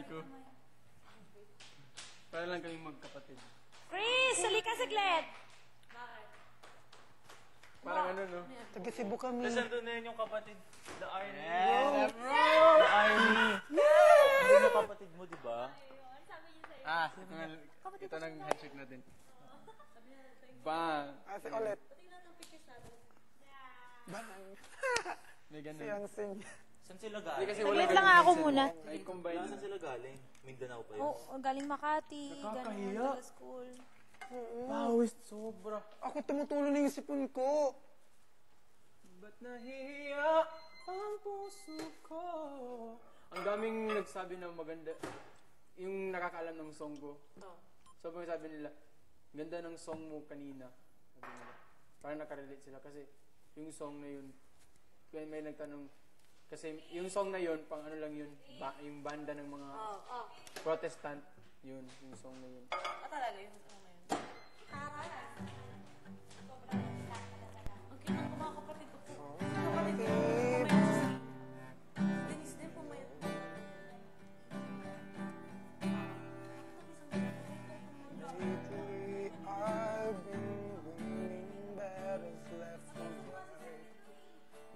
Hindi ko. Para lang kaming magkapatid. Chris, halika saglit. Parang ano, no? Taga Cebu kami. Tapos nandun na yun yung kapatid. The irony. Yeah, bro! The irony. Hindi mo kapatid mo, di ba? Ito nang handshake natin. Bang! Si Olet. Bang! May ganun. Siyang sing. Saan sila Hindi galing? kasi Saglit wala lang ako muna. Ay, combine. Saan sila galing? Mindanao pa yun. Oh, galing Makati. Nakakahiya. Galing sa school. Pawis, sobra. Ako tumutulong na yung sipon ko. Ba't nahihiya ang puso ko? Ang daming nagsabi na maganda. Yung nakakaalam ng song ko. Sobrang sabi nila, ganda ng song mo kanina. Sabi nila. Parang nakarelate sila kasi yung song na yun, may nagtanong, kasi yung song na yun, pang ano lang yun, yung banda ng mga Protestant, yun, yung song na yun. Talaga yun? Ano na yun? Ang cute ng mga kapatid ko po. Kapatid ko. Denise din pumayat. Lately, I've been winning battles left and right.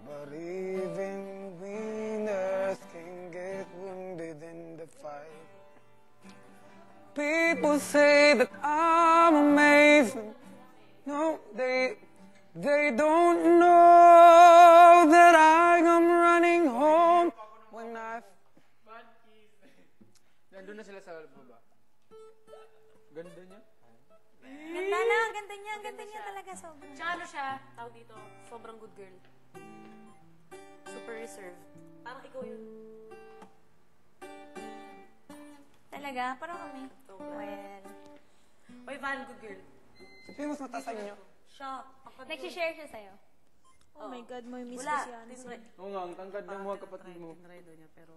But even winners can get wounded in the fight. People say that I'm amazing. No, they don't know that I am running home when I... Nandun na sila sa baba. Ganda niya. Ganda na, ganda niya talaga sobrang. Tsaka ano siya, tawag dito, sobrang good girl. Super reserved. Parang ikaw yun. Talaga, parang kami. Well, Oy, Van, good girl. Sino mas mataas sa inyo? Siya. nag-share siya sa'yo. Oh my God, may miss ko Wala. si Hansen. Oo nga, ang tangkad ng mga kapatid mo. Tinry daw niya, pero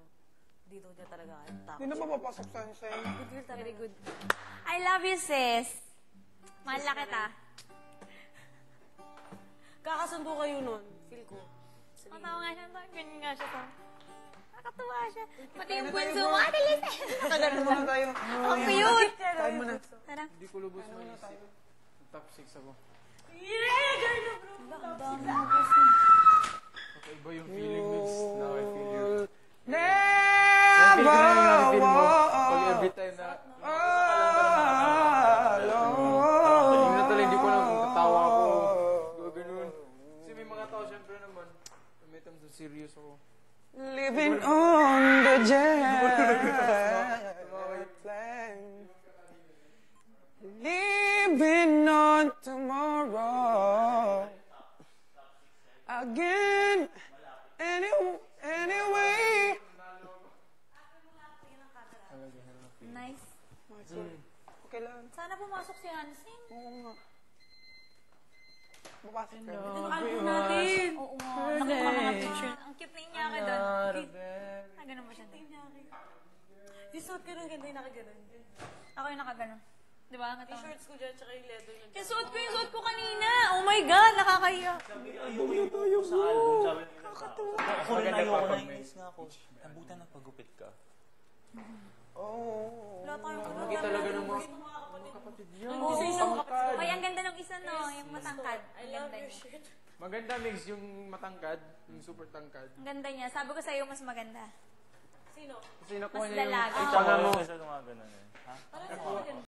dito niya talaga kaya. Hindi na mapapasok sa Hansen. Good girl talaga. Very good. I love you, sis. Mahal na kita. Kakasundo kayo nun, feel ko. Matawa nga siya. Ganyan nga siya. Nakakatuwa siya. Pati yung bunso mo. Ate Liz! Kailan muna tayo? Ang cute! Kain mo na. Tara. Hindi ko lubos maisip. Top 6 ako. Yeah! Girl na bro! Ang dami mo kasi. Kakaiba yung feeling Migs. Now I feel you. Never Feel ko na yung na-feel mo. walk Pag every time na... alone. Yung na talaga, hindi ko lang katawa ako. Ganun. Kasi may mga tao, syempre naman. May times na serious ako. Living on the jet plane. Living on tomorrow. Again. Anyway. Nice. Okay lang. Sana pumasok si Hansen. Oo nga. Mapasok ka. Album natin! Oo nga. Nakita ko mga picture. Ang cute na inyaki doon. Ah, ganun ba siya doon? Yung suot ko nung ganda yung nakaganon. Ako yung nakaganon. Di ba? Yung shorts ko dyan, tsaka yung leather niya. Yung suot ko kanina. Oh my God, nakakahiya. Sabi niya, ayoko yung sa album. Sabi niya, ako rin ayoko na inis nga ako. Nabutan na pagupit ka. Oh. Wala tayong Lagi talaga ng mga kapatid niya. Ay, ang ganda ng isa, no? Yung matangkad. I Ang love ganda your niya. shirt. Maganda Migs yung matangkad. Yung super tangkad. Ang ganda niya. Sabi ko sa'yo, mas maganda. Sino? Kasi nakuha Mas niya yung... dalaga. Ay, tanga mo. Isa nga ganun eh. Ha? Parang